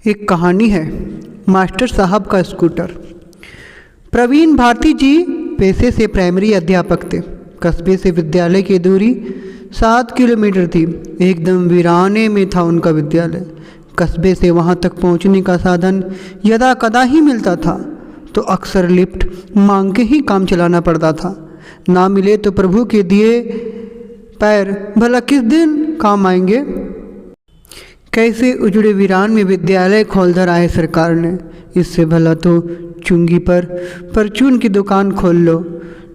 एक कहानी है मास्टर साहब का स्कूटर। प्रवीण भारती जी पेशे से प्राइमरी अध्यापक थे। कस्बे से विद्यालय की दूरी 7 किलोमीटर थी। एकदम वीराने में था उनका विद्यालय। कस्बे से वहाँ तक पहुँचने का साधन यदा कदा ही मिलता था, तो अक्सर लिफ्ट मांग के ही काम चलाना पड़ता था। ना मिले तो प्रभु के दिए पैर भला किस दिन काम आएंगे। कैसे उजड़े वीरान में विद्यालय खोल धर आए सरकार ने। इससे भला तो चुंगी पर परचून की दुकान खोल लो।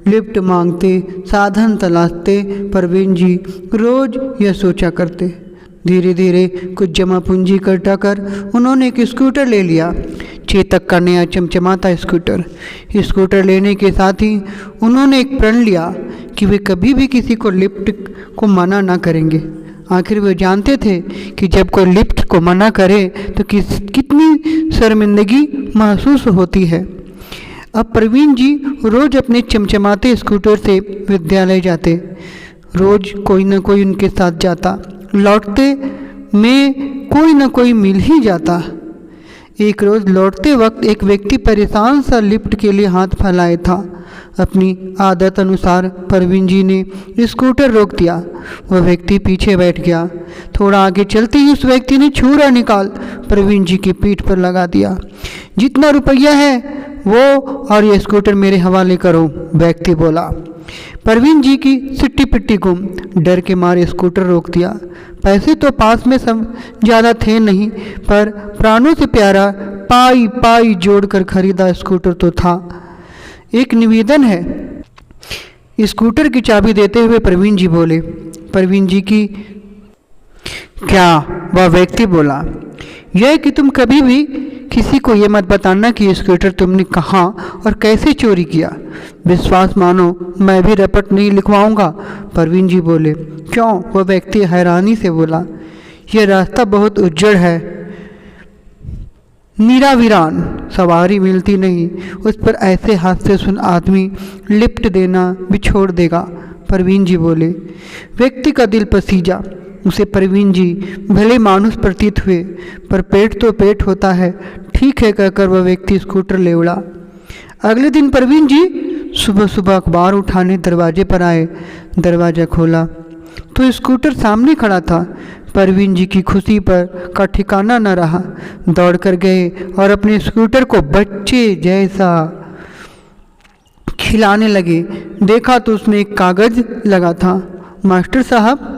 लिफ्ट मांगते, साधन तलाशते प्रवीण जी रोज यह सोचा करते। धीरे धीरे कुछ जमा पूंजी इकट्ठा कर उन्होंने एक स्कूटर ले लिया। चेतक का नया चमचमाता स्कूटर लेने के साथ ही उन्होंने एक प्रण लिया कि वे कभी भी किसी को लिफ्ट को मना ना करेंगे। आखिर वे जानते थे कि जब कोई लिफ्ट को मना करे तो कितनी शर्मिंदगी महसूस होती है। अब प्रवीण जी रोज अपने चमचमाते स्कूटर से विद्यालय जाते। रोज कोई न कोई उनके साथ जाता। लौटते में कोई न कोई मिल ही जाता। एक रोज़ लौटते वक्त एक व्यक्ति परेशान सा लिफ्ट के लिए हाथ फैलाए था। अपनी आदत अनुसार प्रवीण जी ने स्कूटर रोक दिया। वह व्यक्ति पीछे बैठ गया। थोड़ा आगे चलते ही उस व्यक्ति ने छुरा निकाल प्रवीण जी की पीठ पर लगा दिया। जितना रुपया है वो और ये स्कूटर मेरे हवाले करो, व्यक्ति बोला। प्रवीण जी की सिट्टी पिट्टी गुम, डर के मारे स्कूटर रोक दिया। पैसे तो पास में सब ज़्यादा थे नहीं, पर प्राणों से प्यारा पाई पाई जोड़कर खरीदा स्कूटर तो था। एक निवेदन है। स्कूटर की चाबी देते हुए प्रवीण जी बोले। प्रवीण जी की क्या? वह व्यक्ति बोला, यह कि तुम कभी भी किसी को ये मत बताना कि स्कूटर तुमने कहाँ और कैसे चोरी किया। विश्वास मानो मैं भी रपट नहीं लिखवाऊंगा। प्रवीण जी बोले। क्यों? वह व्यक्ति हैरानी से बोला, यह रास्ता बहुत उज्जड़ है, नीरा वीरान, सवारी मिलती नहीं। उस पर ऐसे हादसे सुन आदमी लिफ्ट देना भी छोड़ देगा। प्रवीण जी बोले। व्यक्ति का दिल पसीजा। उसे प्रवीण जी भले मानुस प्रतीत हुए, पर पेट तो पेट होता है। ठीक है कहकर वह व्यक्ति स्कूटर ले उड़ा। अगले दिन प्रवीण जी सुबह सुबह अखबार उठाने दरवाजे पर आए। दरवाज़ा खोला तो स्कूटर सामने खड़ा था। प्रवीण जी की खुशी पर का ठिकाना न रहा। दौड़ कर गए और अपने स्कूटर को बच्चे जैसा खिलाने लगे। देखा तो उसमें एक कागज़ लगा था। मास्टर साहब,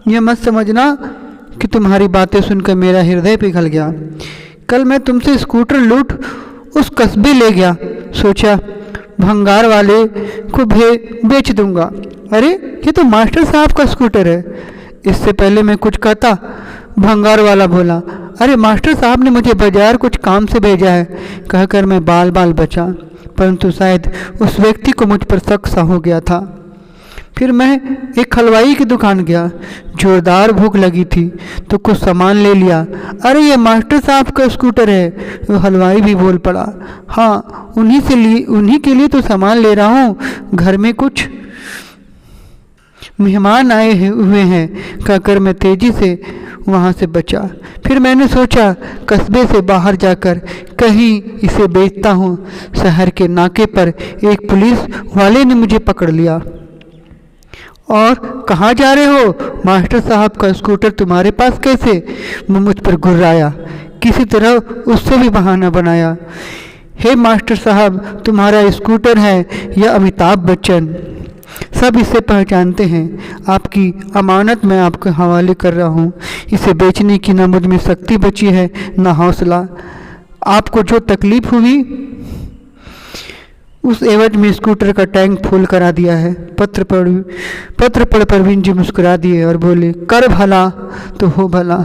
यह मत समझना कि तुम्हारी बातें सुनकर मेरा हृदय पिघल गया। कल मैं तुमसे स्कूटर लूट उस कस्बे ले गया। सोचा भंगार वाले को बेच दूंगा। अरे ये तो मास्टर साहब का स्कूटर है। इससे पहले मैं कुछ कहता, भंगार वाला बोला, अरे मास्टर साहब ने मुझे बाजार कुछ काम से भेजा है, कहकर मैं बाल बाल बचा। परंतु शायद उस व्यक्ति को मुझ पर शक सा हो गया था। फिर मैं एक हलवाई की दुकान गया। जोरदार भूख लगी थी तो कुछ सामान ले लिया। अरे ये मास्टर साहब का स्कूटर है। वो हलवाई भी बोल पड़ा, हाँ उन्हीं के लिए तो सामान ले रहा हूँ। घर में कुछ मेहमान आए हुए हैं, कहकर मैं तेजी से वहाँ से बचा। फिर मैंने सोचा कस्बे से बाहर जाकर कहीं इसे बेचता हूँ। शहर के नाके पर एक पुलिस वाले ने मुझे पकड़ लिया। और कहाँ जा रहे हो? मास्टर साहब का स्कूटर तुम्हारे पास कैसे? वो मुझ पर घुर्राया। किसी तरह उससे भी बहाना बनाया। हे मास्टर साहब, तुम्हारा स्कूटर है यह अमिताभ बच्चन, सब इसे पहचानते हैं। आपकी अमानत मैं आपके हवाले कर रहा हूँ। इसे बेचने की ना मुझ में शक्ति बची है ना हौसला। आपको जो तकलीफ हुई उस एवज में स्कूटर का टैंक फुल करा दिया है। पत्र पढ़ प्रवीण जी मुस्कुरा दिए और बोले, कर भला तो हो भला।